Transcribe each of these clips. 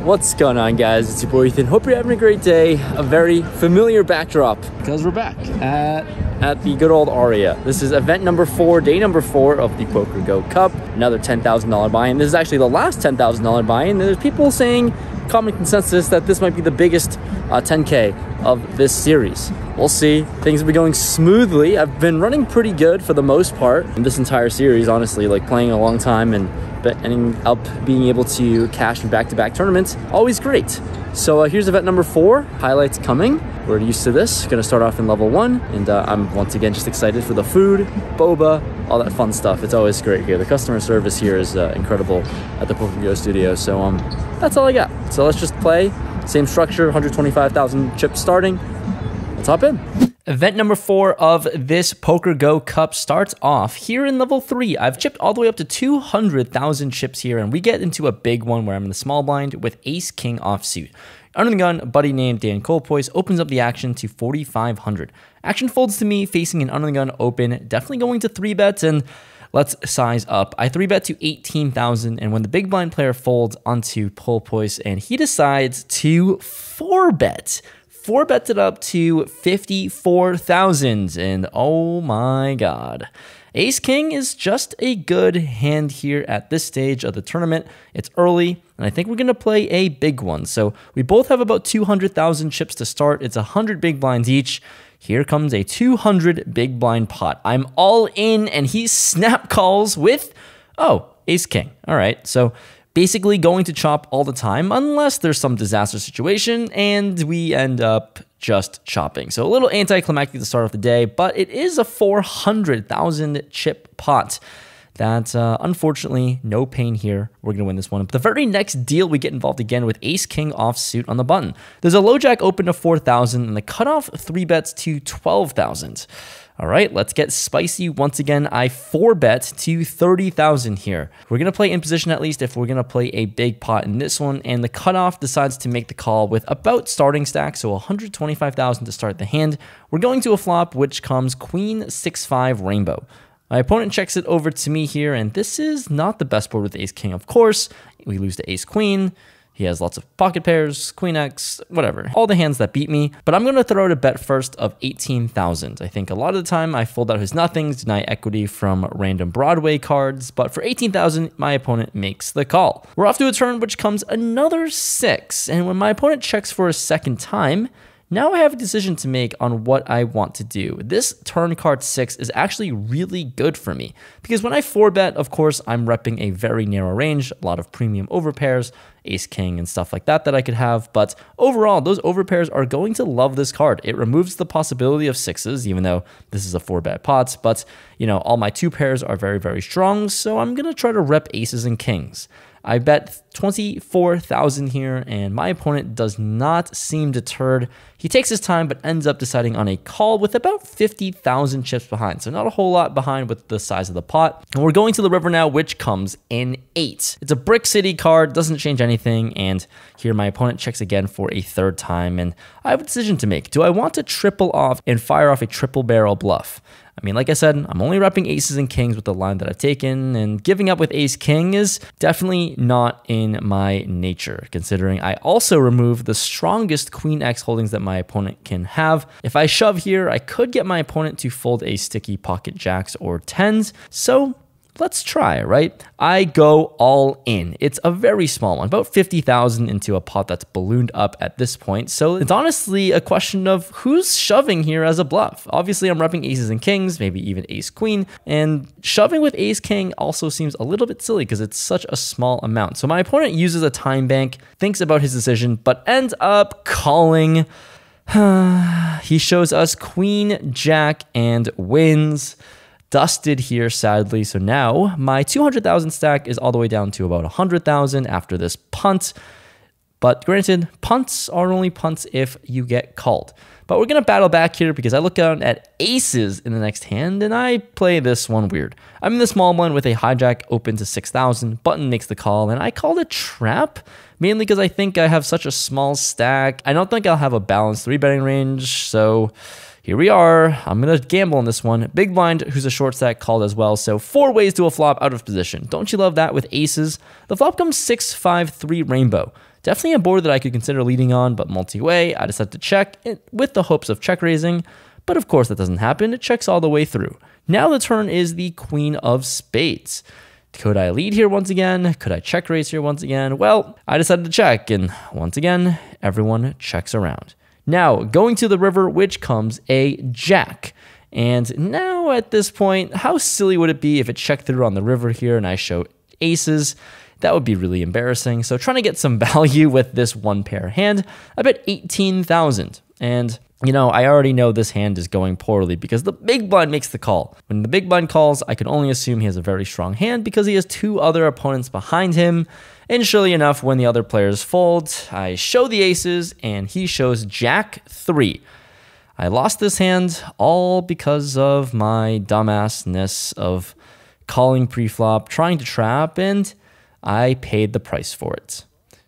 What's going on, guys? It's your boy Ethan. Hope you're having a great day. A very familiar backdrop because we're back at the good old Aria. This is event number 4, day number 4 of the Poker Go Cup. Another $10,000 buy-in. This is actually the last $10,000 buy-in. There's people saying, common consensus, that this might be the biggest 10K of this series. We'll see. Things have been going smoothly. I've been running pretty good for the most part in this entire series, honestly, like playing a long time and ending up being able to cash in back-to-back tournaments. Always great. So here's event number 4. Highlights coming. We're used to this. Gonna start off in level 1, and I'm once again just excited for the food, boba, all that fun stuff. It's always great here. The customer service here is incredible at the Poker Go studio. So that's all I got. So let's just play. Same structure, 125,000 chips starting. Let's hop in. Event number 4 of this Poker Go Cup starts off here in level 3. I've chipped all the way up to 200,000 chips here, and we get into a big one where I'm in the small blind with Ace King offsuit. Under the gun, a buddy named Dan Colpoise opens up the action to 4,500. Action folds to me, facing an under the gun open, definitely going to 3-bet, and let's size up. I 3-bet to 18,000, and when the big blind player folds onto Colpoise, and he decides to 4-bet. 4-bet it up to 54,000, and oh my god. Ace King is just a good hand here at this stage of the tournament. It's early, and I think we're going to play a big one. So we both have about 200,000 chips to start. It's 100 big blinds each. Here comes a 200 big blind pot. I'm all in, and he snap calls with, oh, Ace King. All right, so basically going to chop all the time unless there's some disaster situation and we end up just chopping. So a little anticlimactic to start off the day, but it is a 400,000 chip pot. That unfortunately, no pain here. We're going to win this one. But the very next deal, we get involved again with Ace King offsuit on the button. There's a low jack open to 4,000 and the cutoff 3-bets to 12,000. All right, let's get spicy. Once again, I 4-bet to 30,000 here. We're going to play in position at least if we're going to play a big pot in this one. And the cutoff decides to make the call with about starting stack, so 125,000 to start the hand. We're going to a flop, which comes Queen 6-5 Rainbow. My opponent checks it over to me here, and this is not the best board with Ace King, of course. We lose to Ace Queen. He has lots of pocket pairs, Queen X, whatever. All the hands that beat me, but I'm going to throw out a bet first of 18,000. I think a lot of the time I fold out his nothings, deny equity from random Broadway cards, but for 18,000, my opponent makes the call. We're off to a turn, which comes another 6, and when my opponent checks for a second time, now I have a decision to make on what I want to do. This turn card 6 is actually really good for me because when I 4-bet, of course, I'm repping a very narrow range, a lot of premium overpairs, Ace King and stuff like that I could have. But overall, those overpairs are going to love this card. It removes the possibility of 6s, even though this is a 4-bet pot. But, you know, all my 2 pairs are very, very strong. So I'm going to try to rep aces and kings. I bet 24,000 here, and my opponent does not seem deterred. He takes his time, but ends up deciding on a call with about 50,000 chips behind. So not a whole lot behind with the size of the pot. And we're going to the river now, which comes in 8. It's a Brick City card, doesn't change anything. And here my opponent checks again for a 3rd time, and I have a decision to make. Do I want to triple off and fire off a triple barrel bluff? I mean, like I said, I'm only repping aces and kings with the line that I've taken, and giving up with ace king is definitely not in my nature, considering I also remove the strongest queen X holdings that my opponent can have. If I shove here, I could get my opponent to fold a sticky pocket jacks or 10s, so let's try, right? I go all in. It's a very small one, about 50,000 into a pot that's ballooned up at this point. So it's honestly a question of who's shoving here as a bluff. Obviously, I'm repping aces and kings, maybe even ace queen, and shoving with ace king also seems a little bit silly because it's such a small amount. So my opponent uses a time bank, thinks about his decision, but ends up calling. He shows us queen, jack, and wins. Dusted here, sadly. So now my 200,000 stack is all the way down to about 100,000 after this punt. But granted, punts are only punts if you get called. But we're going to battle back here because I look out at aces in the next hand and I play this one weird. I'm in the small blind with a hijack open to 6,000. Button makes the call and I call it trap, mainly because I think I have such a small stack. I don't think I'll have a balanced 3-betting range, so here we are. I'm going to gamble on this one. Big blind, who's a short stack, called as well. So 4 ways to a flop out of position. Don't you love that with aces? The flop comes 6-5-3 rainbow. definitely a board that I could consider leading on, but multi-way, I decided to check with the hopes of check raising. But of course that doesn't happen. It checks all the way through. Now the turn is the queen of spades. Could I lead here once again? Could I check raise here once again? Well, I decided to check, and once again, everyone checks around. Now, going to the river, which comes a jack. And now at this point, how silly would it be if it checked through on the river here and I show aces? That would be really embarrassing. So trying to get some value with this one pair hand, I bet 18,000. And you know, I already know this hand is going poorly because the big blind makes the call. When the big blind calls, I can only assume he has a very strong hand because he has two other opponents behind him. And surely enough, when the other players fold, I show the aces and he shows Jack 3. I lost this hand all because of my dumbassness of calling preflop, trying to trap, and I paid the price for it.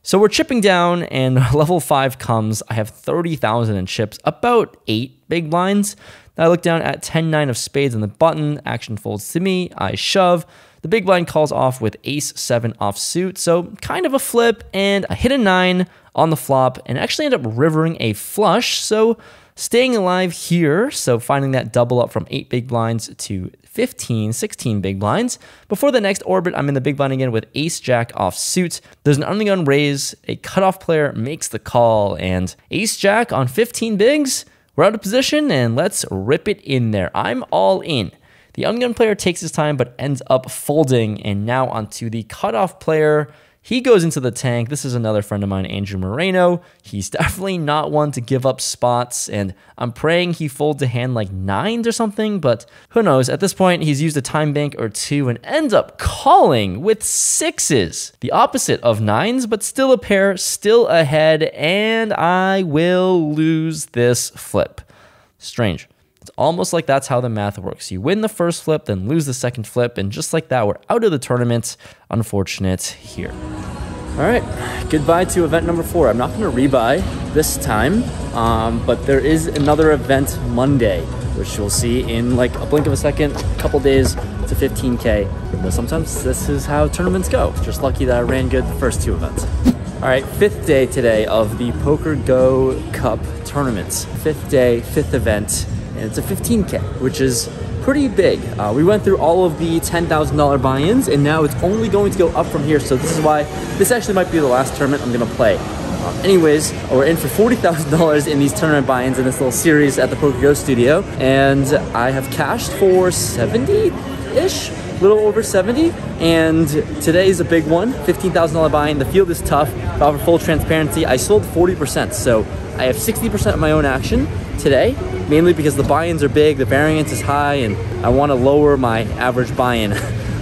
So we're chipping down and level 5 comes. I have 30,000 in chips, about 8 big blinds. I look down at 10-9 of spades on the button. Action folds to me. I shove. The big blind calls off with ace-7 offsuit. So kind of a flip, and I hit a 9 on the flop and actually end up rivering a flush. So staying alive here. So finding that double up from 8 big blinds to 15, 16 big blinds. Before the next orbit, I'm in the big blind again with ace-jack offsuit. There's an undergun raise. A cutoff player makes the call, and ace-jack on 15 bigs. We're out of position, and let's rip it in there. I'm all in. The undergun player takes his time, but ends up folding, and now onto the cutoff player. He goes into the tank. This is another friend of mine, Andrew Moreno. He's definitely not one to give up spots, and I'm praying he folds a hand like 9s or something, but who knows? At this point, he's used a time bank or 2 and ends up calling with 6s. The opposite of 9s, but still a pair, still ahead, and I will lose this flip. Strange. It's almost like that's how the math works. You win the first flip, then lose the second flip, and just like that, we're out of the tournament. Unfortunate here. All right, goodbye to event number 4. I'm not going to rebuy this time, but there is another event Monday, which you'll see in like a blink of a second, a couple days to 15K. But sometimes this is how tournaments go. Just lucky that I ran good the first 2 events. All right, 5th day today of the Poker Go Cup tournaments. 5th day, 5th event. And it's a 15K, which is pretty big. We went through all of the $10,000 buy-ins, and now it's only going to go up from here. So this is why this actually might be the last tournament I'm going to play. Anyways, we're in for $40,000 in these tournament buy-ins in this little series at the Poker Go studio, and I have cashed for 70-ish, a little over 70. And today is a big one, $15,000 buy-in. The field is tough. But for full transparency, I sold 40%, so I have 60% of my own action today, mainly because the buy-ins are big, the variance is high, and I want to lower my average buy-in,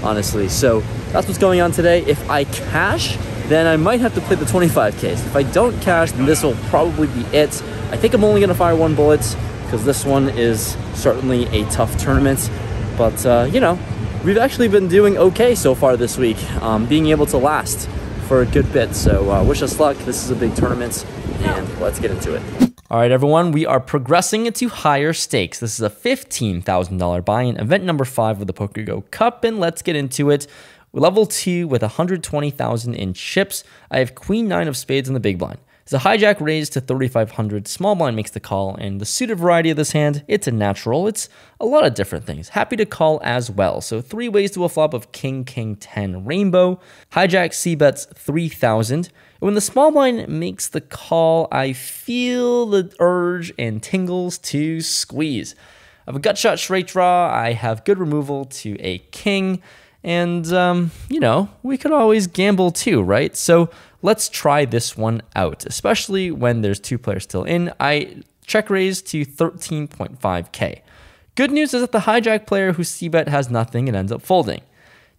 honestly. So that's what's going on today. If I cash, then I might have to play the 25Ks. If I don't cash, then this will probably be it. I think I'm only going to fire 1 bullet because this one is certainly a tough tournament. But, you know, we've actually been doing okay so far this week, being able to last for a good bit. So wish us luck. This is a big tournament, and let's get into it. All right, everyone, we are progressing into higher stakes. This is a $15,000 buy-in, event number 5 of the Poker Go Cup, and let's get into it. Level 2 with 120,000 in chips. I have Queen 9 of spades in the big blind. It's a hijack raised to 3,500. Small blind makes the call, and the suited variety of this hand, it's a natural. It's a lot of different things. Happy to call as well. So 3 ways to a flop of King, King, 10 rainbow. Hijack C-bets 3,000. When the small blind makes the call, I feel the urge and tingles to squeeze. I have a gut shot straight draw. I have good removal to a king. And, you know, we could always gamble too, right? So let's try this one out, especially when there's 2 players still in. I check raise to 13.5K. Good news is that the hijack player who c-bet has nothing and ends up folding.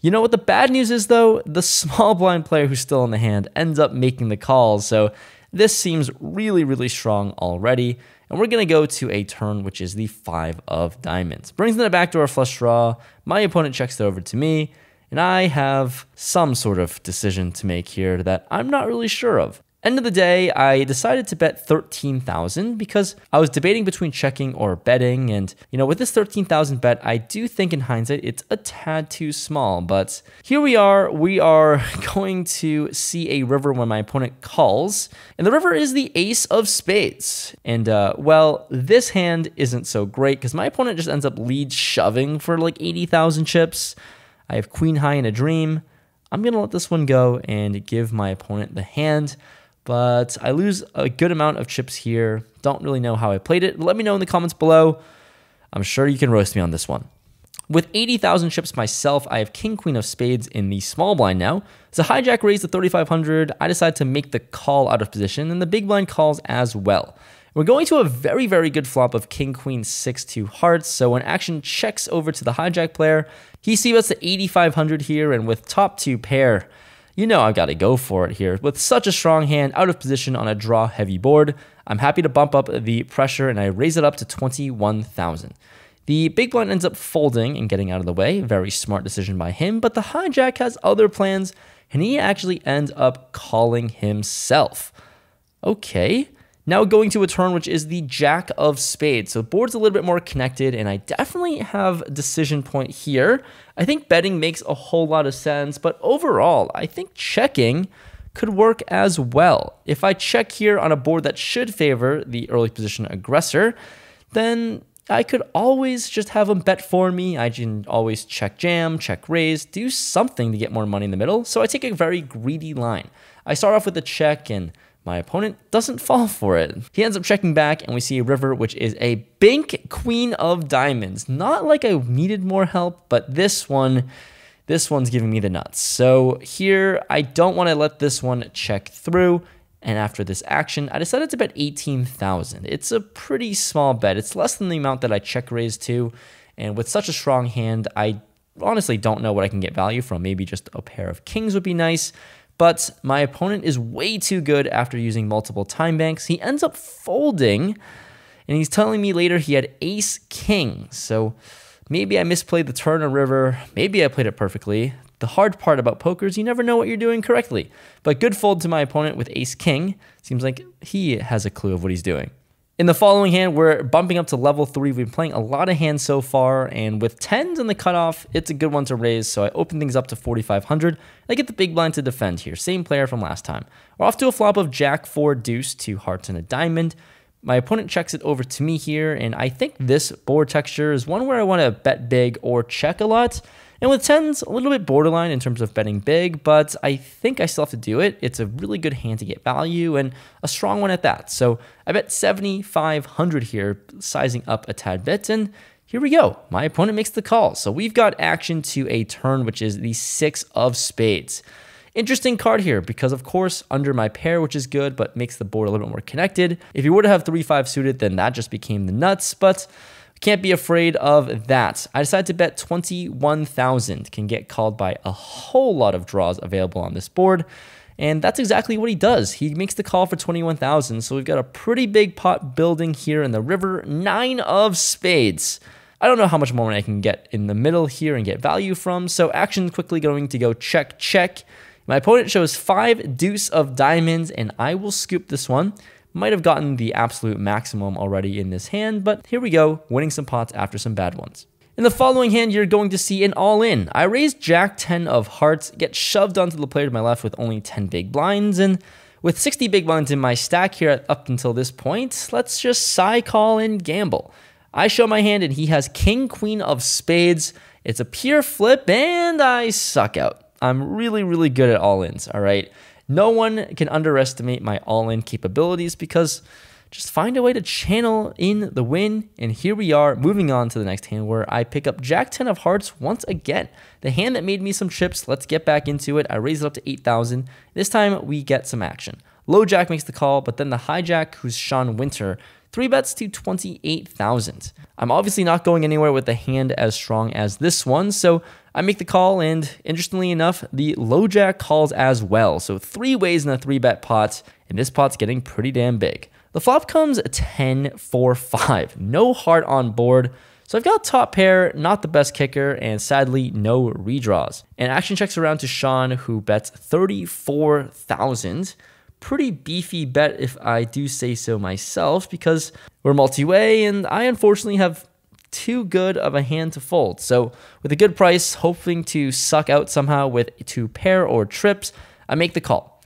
You know what the bad news is, though? The small blind player who's still in the hand ends up making the calls. So this seems really, really strong already. And we're going to go to a turn, which is the 5 of diamonds. Brings in a backdoor flush draw. My opponent checks it over to me. And I have some sort of decision to make here that I'm not really sure of. End of the day, I decided to bet 13,000 because I was debating between checking or betting. And, with this 13,000 bet, I do think in hindsight, it's a tad too small. But here we are going to see a river when my opponent calls. And the river is the ace of spades. And, well, this hand isn't so great because my opponent just ends up lead shoving for like 80,000 chips. I have queen high in a dream. I'm going to let this one go and give my opponent the hand. But I lose a good amount of chips here. Don't really know how I played it. Let me know in the comments below. I'm sure you can roast me on this one. With 80,000 chips myself, I have king, queen of spades in the small blind now. As a hijack raised to 3,500, I decide to make the call out of position, and the big blind calls as well. We're going to a very, very good flop of king, queen, 6-2 hearts. So when action checks over to the hijack player, he c-bets to 8,500 here, and with top 2 pair, I've got to go for it here. With such a strong hand out of position on a draw heavy board, I'm happy to bump up the pressure and I raise it up to 21,000. The big blind ends up folding and getting out of the way. Very smart decision by him, but the hijack has other plans and he actually ends up calling himself. Okay. Now going to a turn which is the jack of spades. So the board's a little bit more connected and I definitely have a decision point here. I think betting makes a whole lot of sense, but overall, I think checking could work as well. If I check here on a board that should favor the early position aggressor, then I could always just have him bet for me. I can always check jam, check raise, do something to get more money in the middle. So I take a very greedy line. I start off with a check and my opponent doesn't fall for it. He ends up checking back and we see a river, which is a bink queen of diamonds. Not like I needed more help, but this one's giving me the nuts. So here, I don't want to let this one check through. And after this action, I decided to bet 18,000. It's a pretty small bet. It's less than the amount that I check raised to. And with such a strong hand, I honestly don't know what I can get value from. Maybe just a pair of kings would be nice. But my opponent is way too good after using multiple time banks. He ends up folding, and he's telling me later he had ace king. So maybe I misplayed the turn or river. Maybe I played it perfectly. The hard part about poker is you never know what you're doing correctly. But good fold to my opponent with ace king. Seems like he has a clue of what he's doing. In the following hand, we're bumping up to level 3. We've been playing a lot of hands so far, and with 10s in the cutoff, it's a good one to raise, so I open things up to 4,500. I get the big blind to defend here, same player from last time. We're off to a flop of jack 4 deuce, 2 hearts and a diamond. My opponent checks it over to me here, and I think this board texture is one where I want to bet big or check a lot. And with 10s, a little bit borderline in terms of betting big, but I think I still have to do it. It's a really good hand to get value and a strong one at that. So I bet 7,500 here, sizing up a tad bit, and here we go. My opponent makes the call. So we've got action to a turn, which is the 6 of spades. Interesting card here because, of course, under my pair, which is good, but makes the board a little bit more connected. If you were to have 3-5 suited, then that just became the nuts, but can't be afraid of that. I decided to bet 21,000. Can get called by a whole lot of draws available on this board. And that's exactly what he does. He makes the call for 21,000. So we've got a pretty big pot building here in the river. 9 of spades. I don't know how much more money I can get in the middle here and get value from. So action quickly going to go check, check. My opponent shows 5 deuce of diamonds, and I will scoop this one. Might have gotten the absolute maximum already in this hand, but here we go, winning some pots after some bad ones. In the following hand, you're going to see an all-in. I raise jack 10 of hearts, get shoved onto the player to my left with only 10 big blinds, and with 60 big blinds in my stack here up until this point, let's just side call and gamble. I show my hand, and he has king, queen of spades. It's a pure flip, and I suck out. I'm really, really good at all-ins, all right? No one can underestimate my all-in capabilities because just find a way to channel in the win. And here we are moving on to the next hand where I pick up jack 10 of hearts once again. The hand that made me some chips. Let's get back into it. I raise it up to 8,000. This time we get some action. Low jack makes the call, but then the hijack, who's Sean Winter, 3 bets to 28,000. I'm obviously not going anywhere with the hand as strong as this one, so I make the call, and interestingly enough, the low jack calls as well. So 3 ways in a 3-bet pot, and this pot's getting pretty damn big. The flop comes 10-4-5. No heart on board. So I've got top pair, not the best kicker, and sadly, no redraws. And action checks around to Sean, who bets 34,000. pretty beefy bet if I do say so myself, because we're multi-way and I unfortunately have too good of a hand to fold. So with a good price, hoping to suck out somehow with 2 pair or trips, I make the call.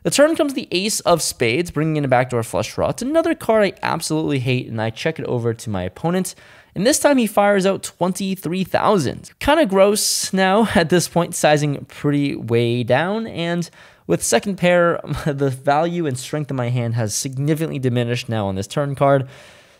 The turn comes the ace of spades, bringing in a backdoor flush draw. It's another card I absolutely hate, and I check it over to my opponent. And this time he fires out 23,000. Kind of gross now at this point, sizing pretty way down. And with second pair, the value and strength of my hand has significantly diminished now on this turn card.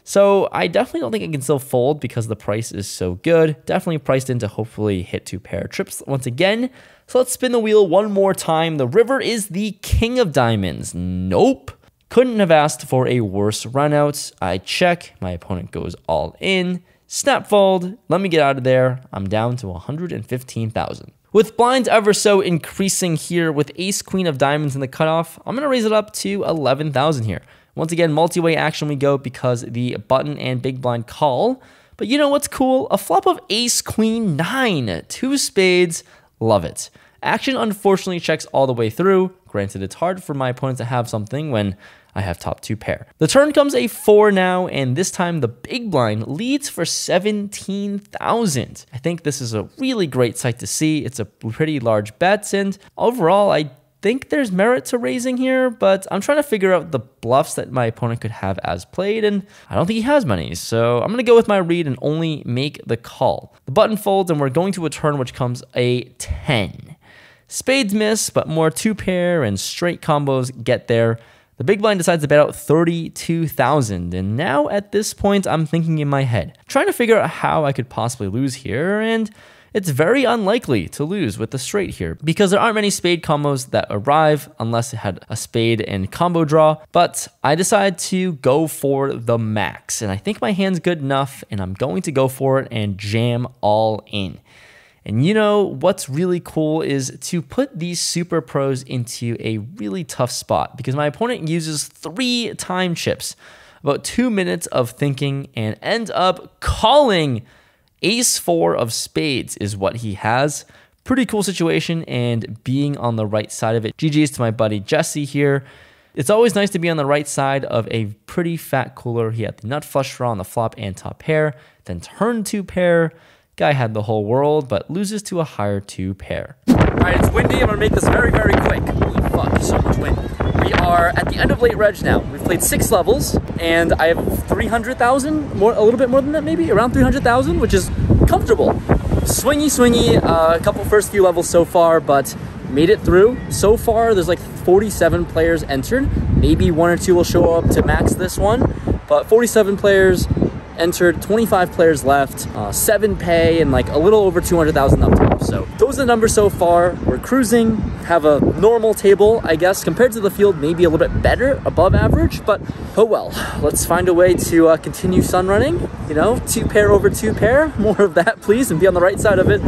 So I definitely don't think I can still fold because the price is so good. Definitely priced in to hopefully hit 2 pair trips once again. So let's spin the wheel one more time. The river is the king of diamonds. Nope. Couldn't have asked for a worse run out. I check. My opponent goes all in. Snap fold. Let me get out of there. I'm down to 115,000. With blinds ever so increasing here with ace queen of diamonds in the cutoff, I'm going to raise it up to 11,000 here. Once again, multi-way action we go because the button and big blind call. But you know what's cool? A flop of ace queen 9, 2 spades. Love it. Action unfortunately checks all the way through. Granted, it's hard for my opponent to have something when I have top 2 pair. The turn comes a 4 now, and this time the big blind leads for 17,000. I think this is a really great sight to see. It's a pretty large bet, and overall, I think there's merit to raising here, but I'm trying to figure out the bluffs that my opponent could have as played, and I don't think he has many, so I'm going to go with my read and only make the call. The button folds, and we're going to a turn which comes a 10. Spades miss, but more 2 pair and straight combos get there. The big blind decides to bet out 32,000, and now at this point, I'm thinking in my head, trying to figure out how I could possibly lose here, and it's very unlikely to lose with the straight here because there aren't many spade combos that arrive unless it had a spade and combo draw, but I decide to go for the max, and I think my hand's good enough, and I'm going to go for it and jam all in. And you know what's really cool is to put these super pros into a really tough spot because my opponent uses 3 time chips, about 2 minutes of thinking, and end up calling. Ace 4 of spades is what he has. Pretty cool situation and being on the right side of it. GG's to my buddy Jesse here. It's always nice to be on the right side of a pretty fat cooler. He had the nut flush draw on the flop and top pair, then turn 2 pair. Guy had the whole world, but loses to a higher 2 pair. All right, it's windy. I'm gonna make this very, very quick. Holy fuck, so much wind. We are at the end of late reg now. We've played 6 levels, and I have 300,000, more, a little bit more than that maybe, around 300,000, which is comfortable. Swingy, a couple first few levels so far, but made it through. So far, there's like 47 players entered. Maybe 1 or 2 will show up to max this one, but 47 players entered, 25 players left, 7 pay, and like a little over 200,000 up top. So those are the numbers so far. We're cruising, have a normal table, I guess, compared to the field, maybe a little bit better, above average, but oh well. Let's find a way to continue sun running, you know, 2 pair over 2 pair, more of that please, and be on the right side of it.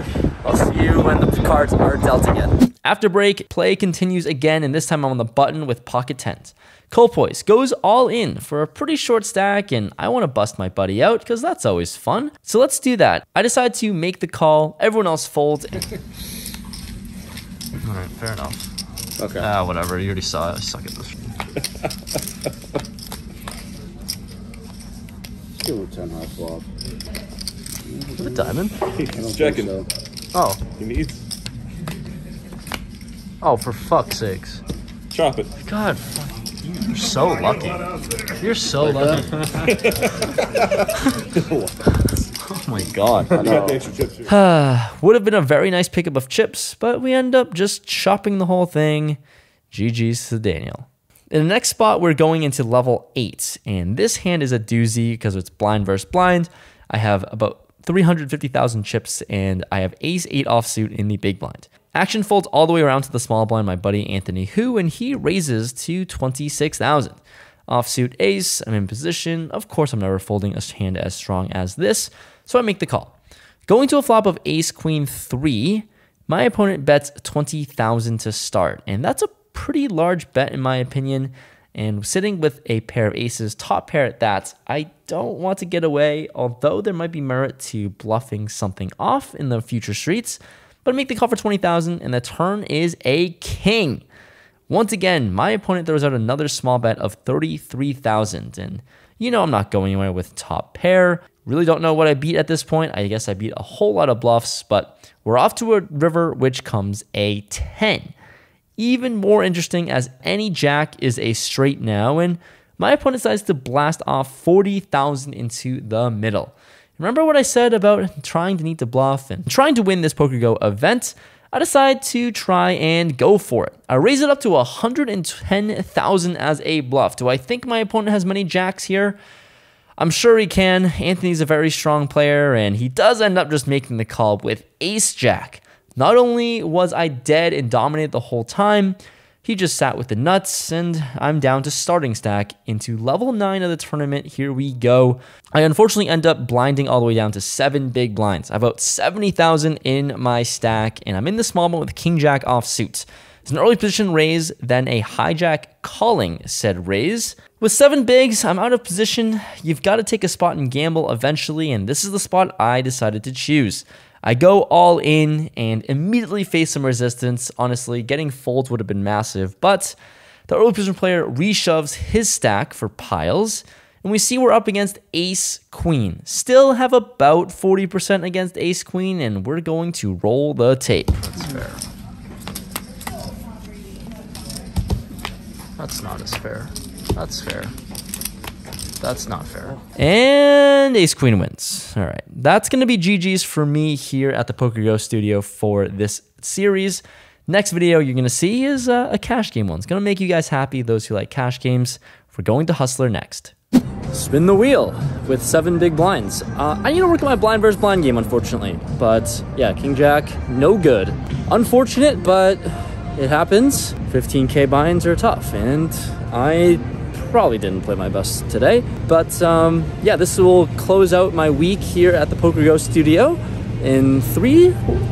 I'll see you when the cards are dealt again. After break, play continues again, and this time I'm on the button with pocket tens. Colpoise goes all in for a pretty short stack, and I want to bust my buddy out because that's always fun. So let's do that. I decide to make the call. Everyone else folds. All right, fair enough. Okay. Whatever. You already saw it. I suck at this. Give him a 10 high flop. Is it a diamond? He's checking. So. Oh. He needs. Oh, for fuck's sakes. Chop it. God, you're so lucky. You're so lucky. Oh my god. Would have been a very nice pickup of chips, but we end up just chopping the whole thing. GG's to Daniel. In the next spot, we're going into level 8, and this hand is a doozy because it's blind versus blind. I have about 350,000 chips, and I have ace-8 offsuit in the big blind. Action folds all the way around to the small blind, my buddy Anthony Hu, and he raises to 26,000. Offsuit ace, I'm in position. Of course, I'm never folding a hand as strong as this, so I make the call. Going to a flop of ace queen 3, my opponent bets 20,000 to start, and that's a pretty large bet in my opinion. And sitting with a pair of aces, top pair at that, I don't want to get away, although there might be merit to bluffing something off in the future streets. But I make the call for 20,000, and the turn is a king. Once again, my opponent throws out another small bet of 33,000, and you know I'm not going anywhere with top pair. Really don't know what I beat at this point. I guess I beat a whole lot of bluffs, but we're off to a river which comes a 10. Even more interesting as any jack is a straight now, and my opponent decides to blast off 40,000 into the middle. Remember what I said about trying to need to bluff and trying to win this PokerGo event? I decide to try and go for it. I raise it up to 110,000 as a bluff. Do I think my opponent has many jacks here? I'm sure he can. Anthony's a very strong player, and he does end up just making the call with ace-jack. Not only was I dead and dominated the whole time, he just sat with the nuts, and I'm down to starting stack into level 9 of the tournament. Here we go. I unfortunately end up blinding all the way down to 7 big blinds. I have about 70,000 in my stack, and I'm in the small one with king-jack offsuit. It's an early position raise, then a hijack calling said raise. With 7 bigs, I'm out of position. You've got to take a spot and gamble eventually, and this is the spot I decided to choose. I go all in and immediately face some resistance. Honestly, getting folds would have been massive, but the early position player reshoves his stack for piles, and we see we're up against ace-queen. Still have about 40% against ace-queen, and we're going to roll the tape. That's fair. That's not as fair. That's fair. That's not fair. And ace-queen wins. All right. That's going to be GG's for me here at the PokerGo studio for this series. Next video you're going to see is a cash game one. It's going to make you guys happy, those who like cash games. We're going to Hustler next. Spin the wheel with 7 big blinds. I need to work on my blind versus blind game, unfortunately. But yeah, king-jack, no good. Unfortunate, but it happens. 15K binds are tough, and I probably didn't play my best today. But yeah, this will close out my week here at the PokerGo studio in 3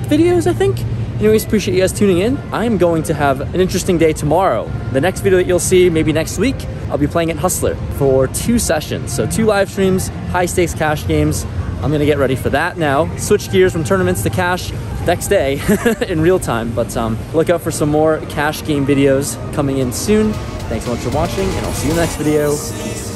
videos, I think. Anyways, appreciate you guys tuning in. I'm going to have an interesting day tomorrow. The next video that you'll see, maybe next week, I'll be playing at Hustler for 2 sessions. So 2 live streams, high stakes cash games. I'm gonna get ready for that now. Switch gears from tournaments to cash next day in real time. But look out for some more cash game videos coming in soon. Thanks so much for watching, and I'll see you in the next video. Peace.